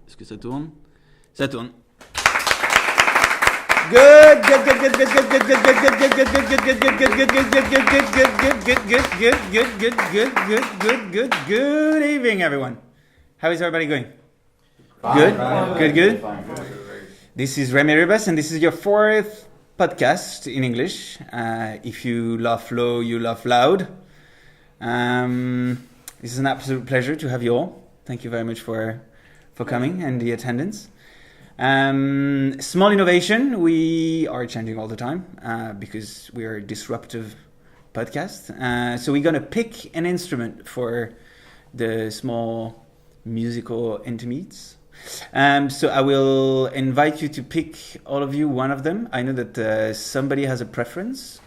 Est-ce que ça tourne? Ça tourne. Good. Good evening, everyone. How is everybody going? Good. This is Remy Ribas, and this is your fourth podcast in English. If you laugh low, you laugh loud. This is an absolute pleasure to have you all. Thank you very much for coming and the attendance. Small innovation. We are changing all the time because we are a disruptive podcast. So we're going to pick an instrument for the small musical intermediates. So I will invite you to pick, all of you, one of them. I know that somebody has a preference.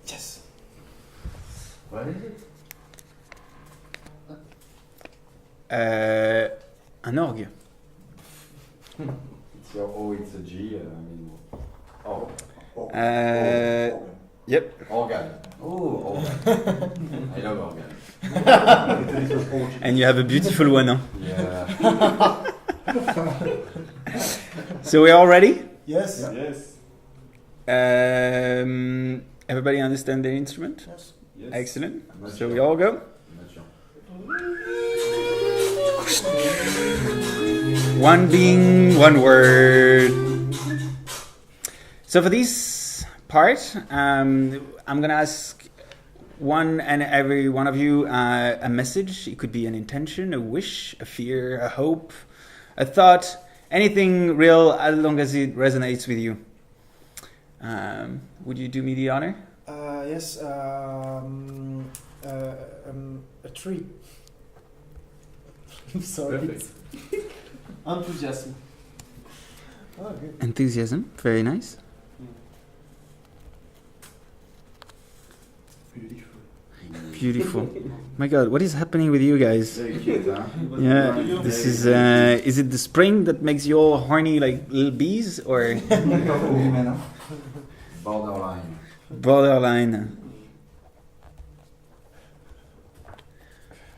Yes. What is it? Un orgue. It's a G. Yep. Organ. Oh, organ. I love organ. And you have a beautiful one, huh? Yeah. So we're all ready? Yes. Yes. Everybody understand their instrument? Yes. Yes. Excellent. Not So sure. we all go. I'm not sure. One being one word. So for this part, I'm going to ask one and every one of you a message. It could be an intention, a wish, a fear, a hope, a thought, anything real as long as it resonates with you. Would you do me the honor? Yes. A tree. I'm sorry. Perfect. Enthusiasm. Oh, good. Enthusiasm. Very nice. Beautiful. My God, what is happening with you guys? Very cute, huh? Yeah, this is it the spring that makes you all horny like little bees, or Borderline. borderline?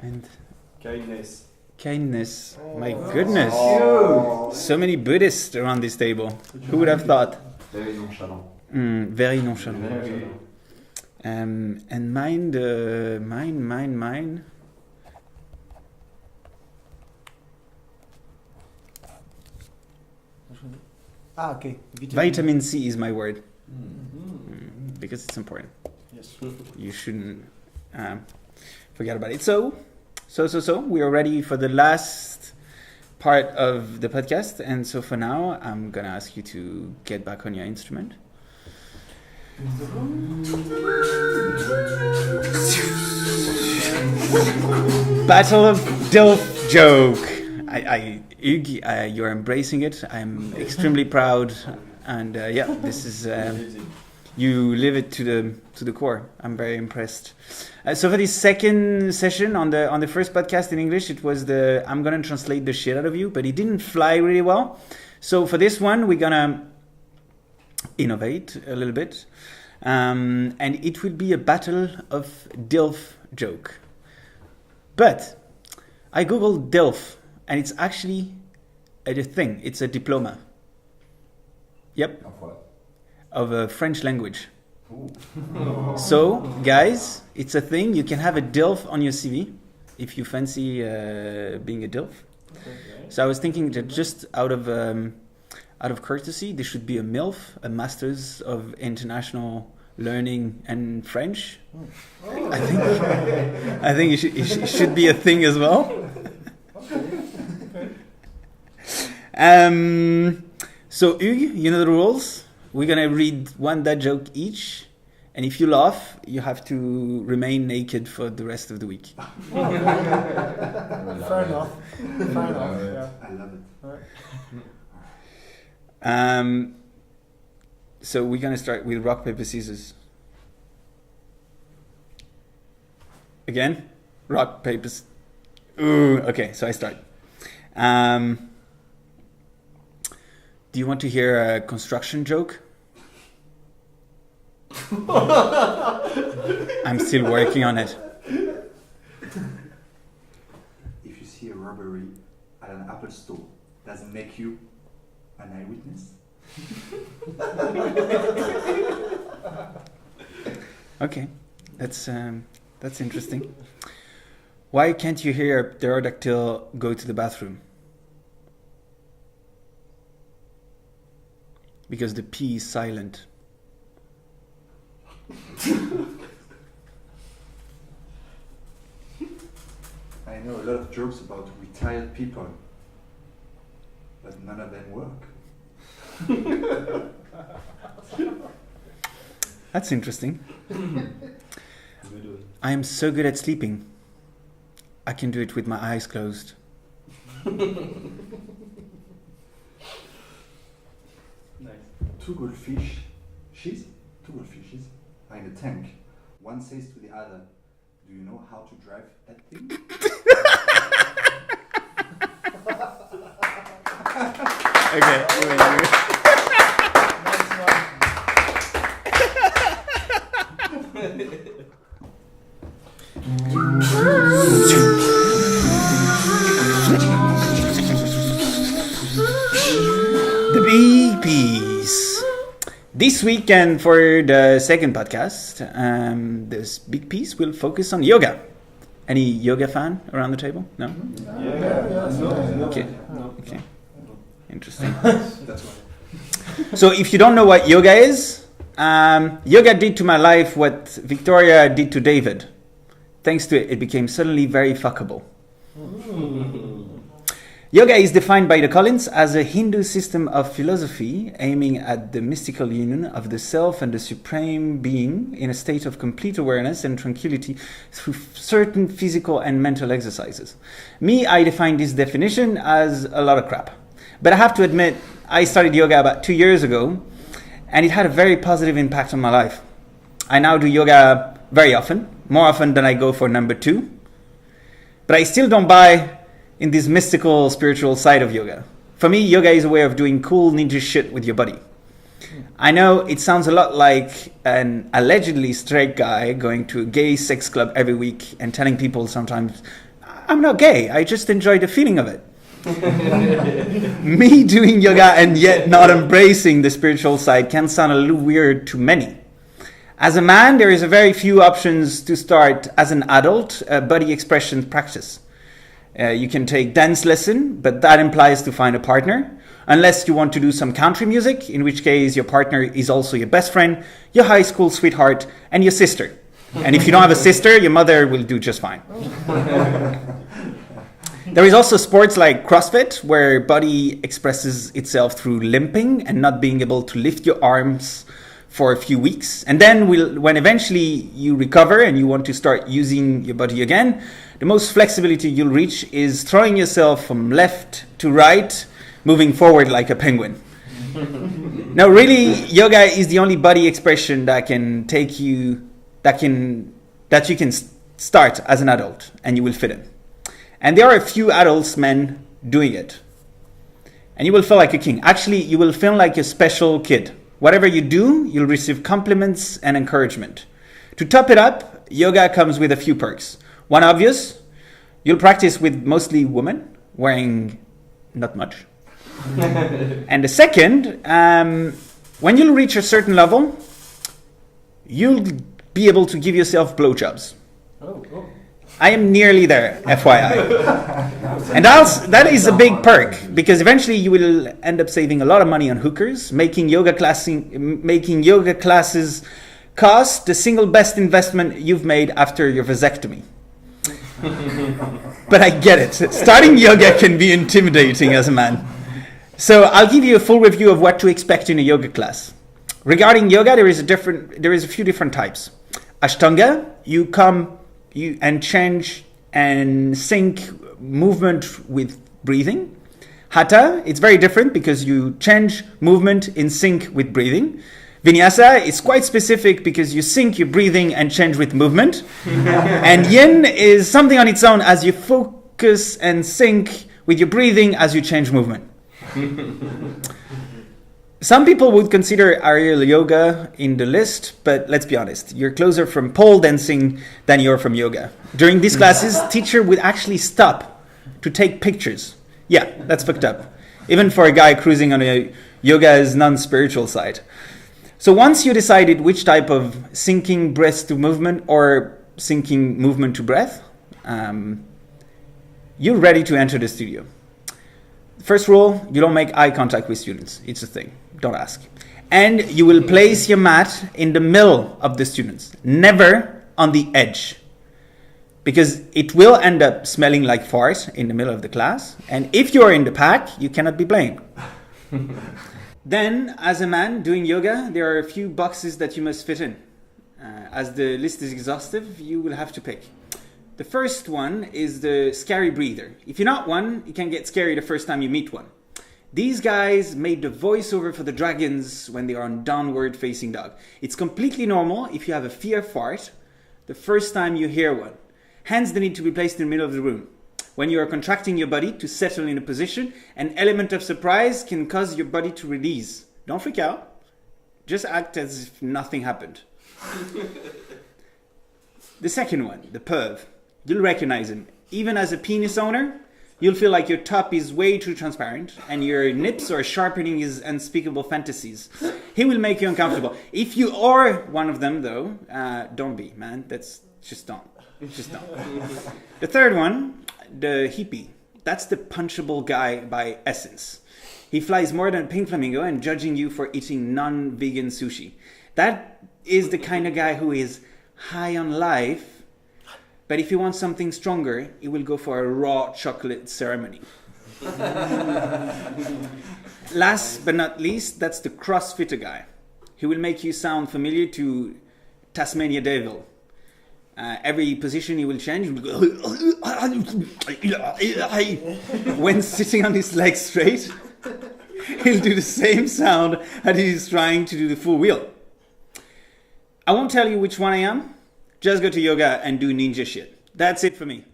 And kindness. My goodness. Oh. So many Buddhists around this table. Who would have thought? Very nonchalant. Very nonchalant. Very. And mine. Okay. Vitamin C is my word Mm. because it's important. Yes. You shouldn't forget about it. So we are ready for the last part of the podcast, and so for now I'm gonna ask you to get back on your instrument. Battle of DILF Joke. Hugues, you're embracing it. I'm extremely proud, and this is you live it to the core. I'm very impressed. So for this second session on the first podcast in English, it was I'm gonna translate the shit out of you, but it didn't fly really well. So for this one, we're gonna innovate a little bit, and it will be a battle of DILF joke. But I googled DILF, and it's actually a thing. It's a diploma. Yep. Of what? Of a French language. Ooh. So, guys, it's a thing. You can have a DILF on your CV if you fancy being a DILF. So I was thinking that just out of courtesy, there should be a MILF, a Masters of International Learning and French. I think it should be a thing as well. So Hugues, you know the rules. We're gonna read one dad joke each, and if you laugh, you have to remain naked for the rest of the week. Fair enough. Yeah. I love it. So we're gonna start with rock, paper, scissors. Again, rock, paper. Ooh, okay. So I start. Do you want to hear a construction joke? I'm still working on it. see a robbery at an Apple store, does it make you an eyewitness? Okay, that's interesting. Why can't you hear a pterodactyl go to the bathroom? Because the P is silent. I know a lot of jokes about retired people, but none of them work. That's interesting. I am so good at sleeping. I can do it with my eyes closed. Nice. Two goldfishes are in a tank. One says to the other, "Do you know how to drive that thing?" Okay. The BPs. This weekend for the second podcast, this big piece will focus on yoga. Any yoga fan around the table? No? Okay. Okay. Interesting. That's why. So if you don't know what yoga is, yoga did to my life what Victoria did to David. Thanks to it, it became suddenly very fuckable. Yoga is defined by the Collins as a Hindu system of philosophy aiming at the mystical union of the self and the supreme being in a state of complete awareness and tranquility through certain physical and mental exercises. Me, I define this definition as a lot of crap. But I have to admit, I started yoga about 2 years ago, and it had a very positive impact on my life. I now do yoga very often, more often than I go for number 2. But I still don't buy in this mystical, spiritual side of yoga. For me, yoga is a way of doing cool ninja shit with your body. I know it sounds a lot like an allegedly straight guy going to a gay sex club every week and telling people sometimes, "I'm not gay, I just enjoy the feeling of it." Me doing yoga and yet not embracing the spiritual side can sound a little weird to many. As a man, there is a very few options to start as an adult body expression practice. You can take dance lesson, but that implies to find a partner. Unless you want to do some country music, in which case your partner is also your best friend, your high school sweetheart, and your sister. And if you don't have a sister, your mother will do just fine. There is also sports like CrossFit, where body expresses itself through limping and not being able to lift your arms for a few weeks. And then when eventually you recover and you want to start using your body again, the most flexibility you'll reach is throwing yourself from left to right, moving forward like a penguin. Now, really, yoga is the only body expression that you can start as an adult and you will fit in. And there are a few adults men doing it. And you will feel like a king. Actually, you will feel like a special kid. Whatever you do, you'll receive compliments and encouragement. To top it up, yoga comes with a few perks. One obvious, you'll practice with mostly women, wearing not much. And the second, when you'll reach a certain level, you'll be able to give yourself blowjobs. Oh. I am nearly there, FYI. And that is a big perk, because eventually you will end up saving a lot of money on hookers, making yoga classes cost the single best investment you've made after your vasectomy. But I get it. Starting yoga can be intimidating as a man. So I'll give you a full review of what to expect in a yoga class. Regarding yoga, there is a few different types. Ashtanga, you change and sync movement with breathing. Hatha, it's very different because you change movement in sync with breathing. Vinyasa is quite specific because you sync your breathing and change with movement. And yin is something on its own as you focus and sync with your breathing as you change movement. Some people would consider aerial yoga in the list, but let's be honest, you're closer from pole dancing than you're from yoga. During these classes, teacher would actually stop to take pictures. Yeah, that's fucked up. Even for a guy cruising on a yoga's non-spiritual side. So once you decided which type of syncing breath to movement or syncing movement to breath, you're ready to enter the studio. First rule, you don't make eye contact with students. It's a thing. Don't ask. And you will place your mat in the middle of the students, never on the edge. Because it will end up smelling like fart in the middle of the class. And if you're in the pack, you cannot be blamed. Then, as a man doing yoga, there are a few boxes that you must fit in. As the list is exhaustive, you will have to pick. The first one is the scary breather. If you're not one, it can get scary the first time you meet one. These guys made the voiceover for the dragons when they are on downward facing dog. It's completely normal if you have a fear fart the first time you hear one. Hence, they need to be placed in the middle of the room. When you are contracting your body to settle in a position, an element of surprise can cause your body to release. Don't freak out. Just act as if nothing happened. The second one, the perv. You'll recognize him. Even as a penis owner, you'll feel like your top is way too transparent and your nips are sharpening his unspeakable fantasies. He will make you uncomfortable. If you are one of them, though, don't be, man. That's just don't. Just don't. The third one, the hippie. That's the punchable guy by essence. He flies more than a pink flamingo and judging you for eating non-vegan sushi. That is the kind of guy who is high on life, but if he wants something stronger, he will go for a raw chocolate ceremony. Last but not least, that's the CrossFitter guy. He will make you sound familiar to Tasmania Devil. Every position he will change, he will go when sitting on his legs straight, he'll do the same sound as he's trying to do the full wheel. I won't tell you which one I am. Just go to yoga and do ninja shit. That's it for me.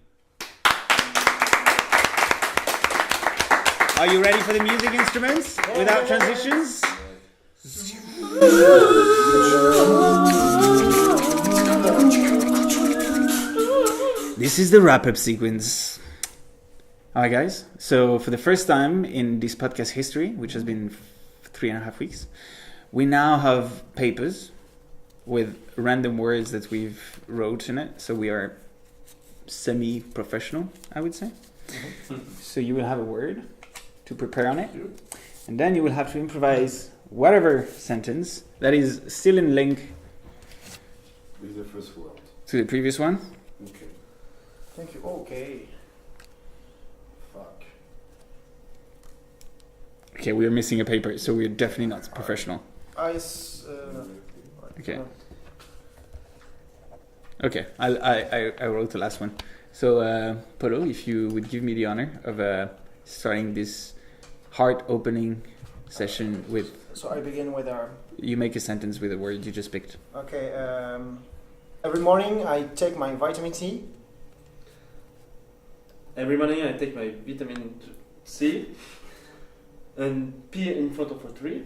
Are you ready for the music instruments without transitions? This is the wrap-up sequence. Alright guys, so for the first time in this podcast history, which has been 3.5 weeks, we now have papers with random words that we've wrote in it. So we are semi-professional, I would say. So you will have a word to prepare on it. And then you will have to improvise whatever sentence that is still in link With the first word. to the previous one. Okay. Thank you. Okay. Fuck. Okay, we are missing a paper, so we're definitely not professional. Okay. Okay, I wrote the last one. So, Polo, if you would give me the honor of starting this heart-opening session with... So I begin with our... You make a sentence with a word you just picked. Okay. Every morning I take my vitamin C. Every morning I take my vitamin C and pee in front of a tree.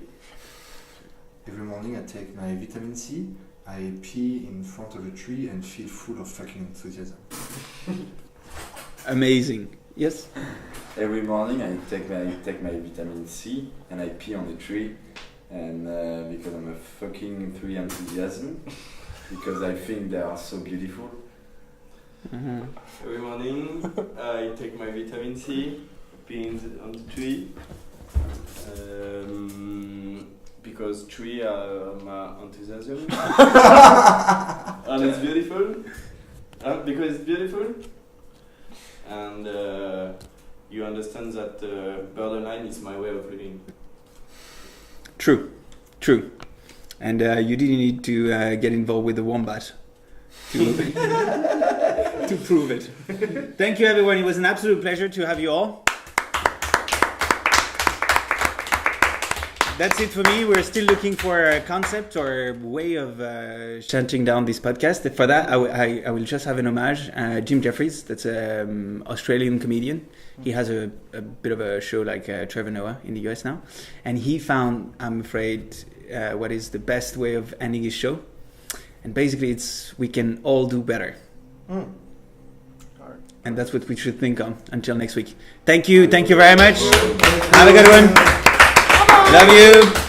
Every morning I take my vitamin C, I pee in front of a tree and feel full of fucking enthusiasm. Amazing. Yes? Every morning I take my vitamin C and I pee on the tree, and because I'm a fucking tree enthusiasm, because I think they are so beautiful. Uh-huh. Every morning I take my vitamin C, pee on the tree. Because tree are my enthusiasm. And it's beautiful. Because it's beautiful. And you understand that borderline is my way of living. True. And you didn't need to get involved with the wombat to prove it. Thank you, everyone. It was an absolute pleasure to have you all. That's it for me. We're still looking for a concept or a way of shutting down this podcast. For that, I will just have an homage. Jim Jeffries, that's an Australian comedian. He has a bit of a show like Trevor Noah in the US now. And he found, I'm afraid, what is the best way of ending his show. And basically it's, we can all do better. Alright. And that's what we should think on. Until next week. Thank you very much. Have a good one. Love you.